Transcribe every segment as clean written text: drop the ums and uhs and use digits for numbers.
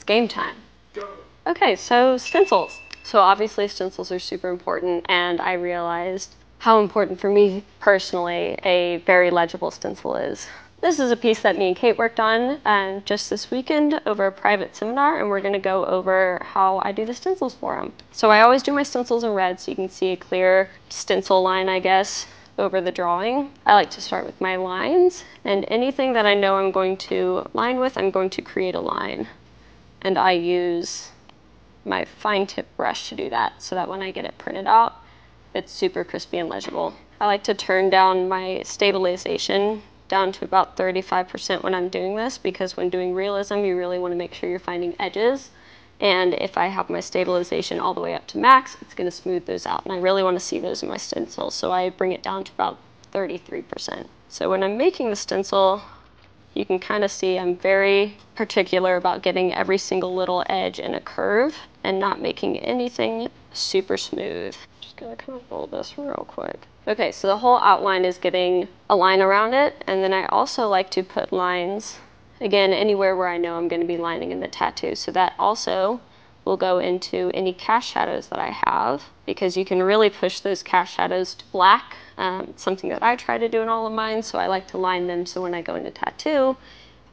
game time. Okay, so stencils. So obviously stencils are super important, and I realized how important for me personally a very legible stencil is. This is a piece that me and Kate worked on just this weekend over a private seminar, and we're gonna go over how I do the stencils for them. So I always do my stencils in red so you can see a clear stencil line, I guess, over the drawing. I like to start with my lines, and anything that I know I'm going to line with, I'm going to create a line. And I use my fine tip brush to do that, so that when I get it printed out, it's super crispy and legible. I like to turn down my stabilization down to about 35% when I'm doing this, because when doing realism, you really want to make sure you're finding edges. And if I have my stabilization all the way up to max, it's going to smooth those out. And I really want to see those in my stencil, so I bring it down to about 33%. So when I'm making the stencil, you can kind of see I'm very particular about getting every single little edge in a curve and not making anything super smooth. Just gonna kind of roll this real quick. Okay, so the whole outline is getting a line around it, and then I also like to put lines, again, anywhere where I know I'm going to be lining in the tattoo. So that also will go into any cast shadows that I have, because you can really push those cast shadows to black. It's something that I try to do in all of mine, so I like to line them so when I go into tattoo,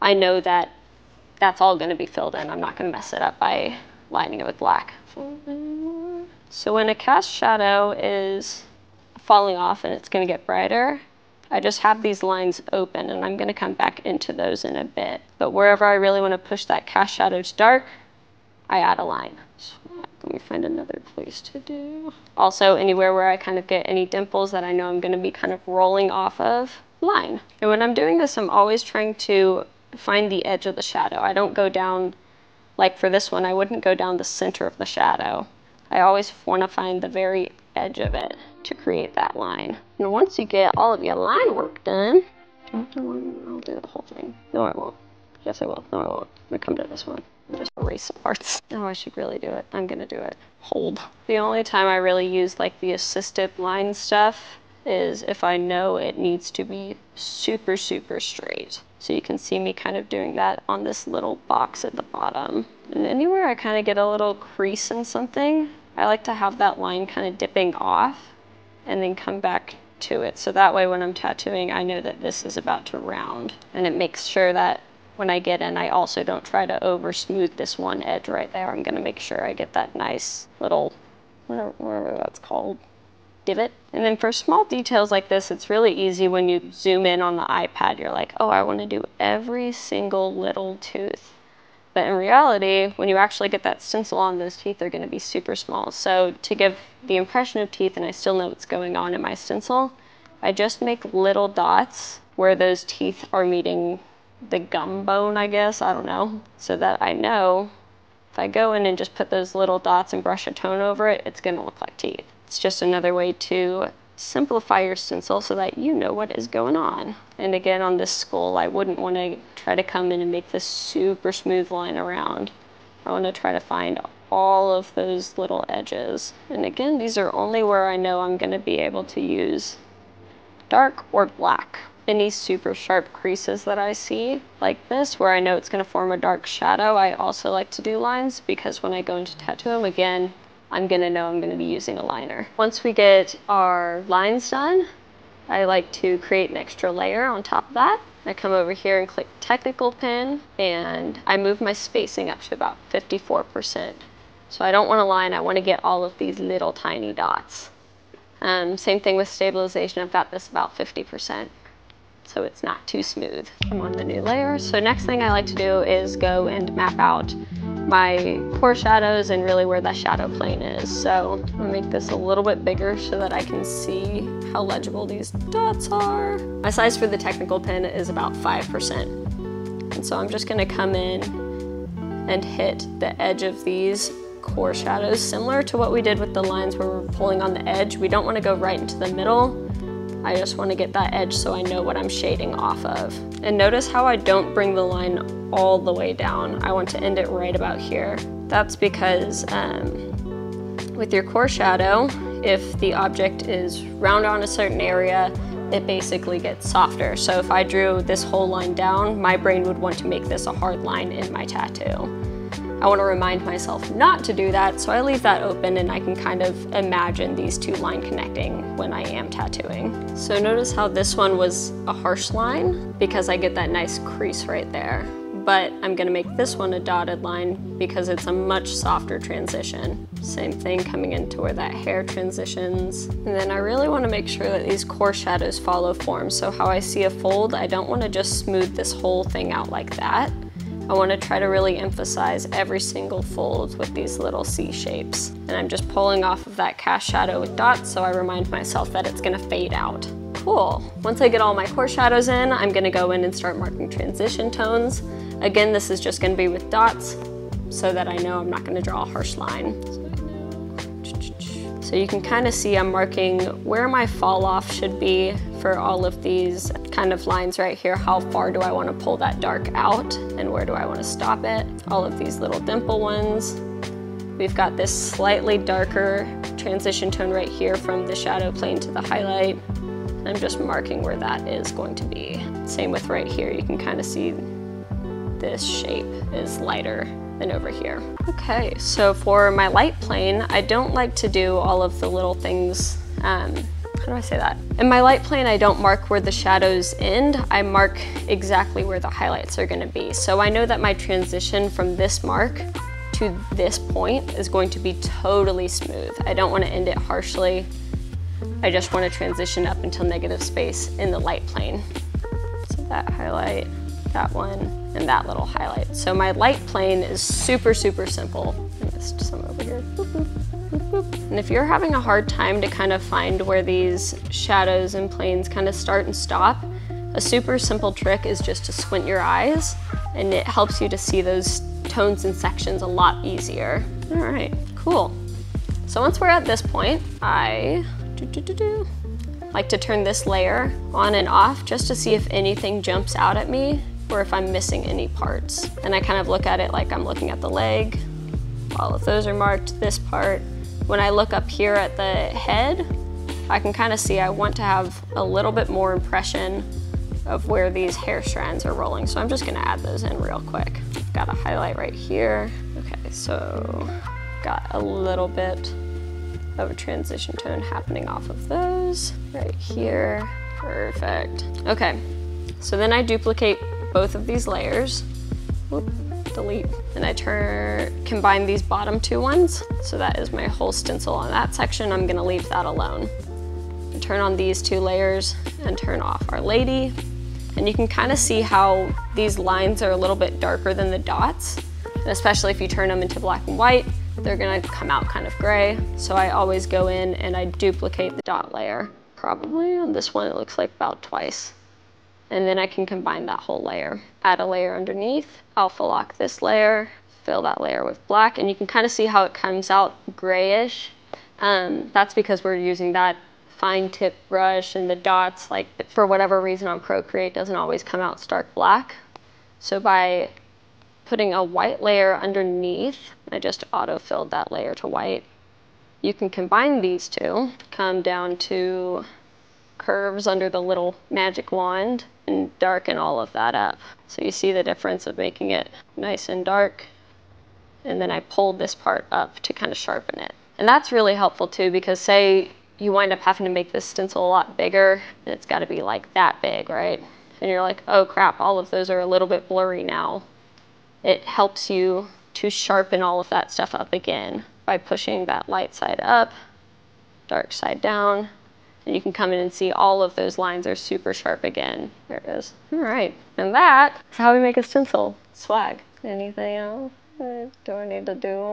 I know that that's all going to be filled in. I'm not going to mess it up by lining it with black. So when a cast shadow is falling off and it's going to get brighter, I just have these lines open, and I'm going to come back into those in a bit. But wherever I really want to push that cast shadow to dark, I add a line. So let me find another place to do. Also, anywhere where I kind of get any dimples that I know I'm going to be kind of rolling off of, line. And when I'm doing this, I'm always trying to find the edge of the shadow. I don't go down, like for this one, I wouldn't go down the center of the shadow. I always want to find the very edge of it to create that line. And once you get all of your line work done, I'll do the whole thing. No, I won't. Yes, I will. No, I won't. I'm gonna come to this one. Just erase some parts. Oh, I should really do it. I'm gonna do it. Hold. The only time I really use like the assisted line stuff is if I know it needs to be super, super straight. So you can see me kind of doing that on this little box at the bottom. And anywhere I kind of get a little crease in something, I like to have that line kind of dipping off and then come back to it. So that way when I'm tattooing, I know that this is about to round. And it makes sure that when I get in, I also don't try to over smooth this one edge right there. I'm gonna make sure I get that nice little, whatever that's called, divot. And then for small details like this, it's really easy when you zoom in on the iPad. You're like, oh, I want to do every single little tooth. But in reality, when you actually get that stencil on, those teeth are going to be super small. So to give the impression of teeth and I still know what's going on in my stencil, I just make little dots where those teeth are meeting the gum bone, I guess, I don't know. So that I know if I go in and just put those little dots and brush a tone over it, it's going to look like teeth. It's just another way to simplify your stencil so that you know what is going on. And again, on this skull, I wouldn't want to try to come in and make this super smooth line around. I want to try to find all of those little edges. And again, these are only where I know I'm going to be able to use dark or black. Any super sharp creases that I see, like this, where I know it's going to form a dark shadow, I also like to do lines, because when I go into tattoo them, again, I'm going to know I'm going to be using a liner. Once we get our lines done, I like to create an extra layer on top of that. I come over here and click technical pen, and I move my spacing up to about 54%. So I don't want a line, I want to get all of these little tiny dots. Same thing with stabilization, I've got this about 50%. So it's not too smooth. I'm on the new layer. So next thing I like to do is go and map out my core shadows and really where the shadow plane is. So I'll make this a little bit bigger so that I can see how legible these dots are. My size for the technical pen is about 5%. And so I'm just gonna come in and hit the edge of these core shadows, similar to what we did with the lines where we're pulling on the edge. We don't wanna go right into the middle. I just want to get that edge so I know what I'm shading off of. And notice how I don't bring the line all the way down. I want to end it right about here. That's because with your core shadow, if the object is round on a certain area, it basically gets softer. So if I drew this whole line down, my brain would want to make this a hard line in my tattoo. I want to remind myself not to do that, so I leave that open and I can kind of imagine these two lines connecting when I am tattooing. So notice how this one was a harsh line because I get that nice crease right there. But I'm gonna make this one a dotted line because it's a much softer transition. Same thing coming into where that hair transitions. And then I really wanna make sure that these core shadows follow form. So how I see a fold, I don't wanna just smooth this whole thing out like that. I wanna try to really emphasize every single fold with these little C shapes. And I'm just pulling off of that cast shadow with dots so I remind myself that it's gonna fade out. Cool. Once I get all my core shadows in, I'm gonna go in and start marking transition tones. Again, this is just gonna be with dots so that I know I'm not gonna draw a harsh line. So you can kind of see I'm marking where my fall off should be for all of these kind of lines right here. How far do I wanna pull that dark out and where do I wanna stop it? All of these little dimple ones. We've got this slightly darker transition tone right here from the shadow plane to the highlight. I'm just marking where that is going to be. Same with right here, you can kind of see this shape is lighter than over here. Okay, so for my light plane, I don't like to do all of the little things, how do I say that? In my light plane, I don't mark where the shadows end, I mark exactly where the highlights are gonna be. So I know that my transition from this mark to this point is going to be totally smooth. I don't wanna end it harshly. I just wanna transition up until negative space in the light plane. So that highlight, that one, and that little highlight. So my light plane is super, super simple. I missed some over here. Boop, boop, boop, boop. And if you're having a hard time to kind of find where these shadows and planes kind of start and stop, a super simple trick is just to squint your eyes, and it helps you to see those tones and sections a lot easier. All right, cool. So once we're at this point, I like to turn this layer on and off just to see if anything jumps out at me or if I'm missing any parts. And I kind of look at it like I'm looking at the leg. All of those are marked, this part. When I look up here at the head, I can kind of see I want to have a little bit more impression of where these hair strands are rolling. So I'm just gonna add those in real quick. Got a highlight right here. Okay, so got a little bit of a transition tone happening off of those right here. Perfect. Okay, so then I duplicate both of these layers. Whoop, delete. And I combine these bottom two ones. So that is my whole stencil on that section. I'm gonna leave that alone. And turn on these two layers and turn off our lady. And you can kind of see how these lines are a little bit darker than the dots. And especially if you turn them into black and white, they're gonna come out kind of gray. So I always go in and I duplicate the dot layer. Probably on this one, it looks like about twice. And then I can combine that whole layer. Add a layer underneath, alpha lock this layer, fill that layer with black, and you can kind of see how it comes out grayish. That's because we're using that fine tip brush and the dots, like for whatever reason on Procreate doesn't always come out stark black. So by putting a white layer underneath, I just auto-filled that layer to white. You can combine these two, come down to curves under the little magic wand and darken all of that up. So you see the difference of making it nice and dark. And then I pulled this part up to kind of sharpen it. And that's really helpful too, because say you wind up having to make this stencil a lot bigger, and it's gotta be like that big, right? And you're like, oh crap, all of those are a little bit blurry now. It helps you to sharpen all of that stuff up again by pushing that light side up, dark side down, and you can come in and see all of those lines are super sharp again. There it is. All right, and that is how we make a stencil. Swag. Anything else? Do I need to do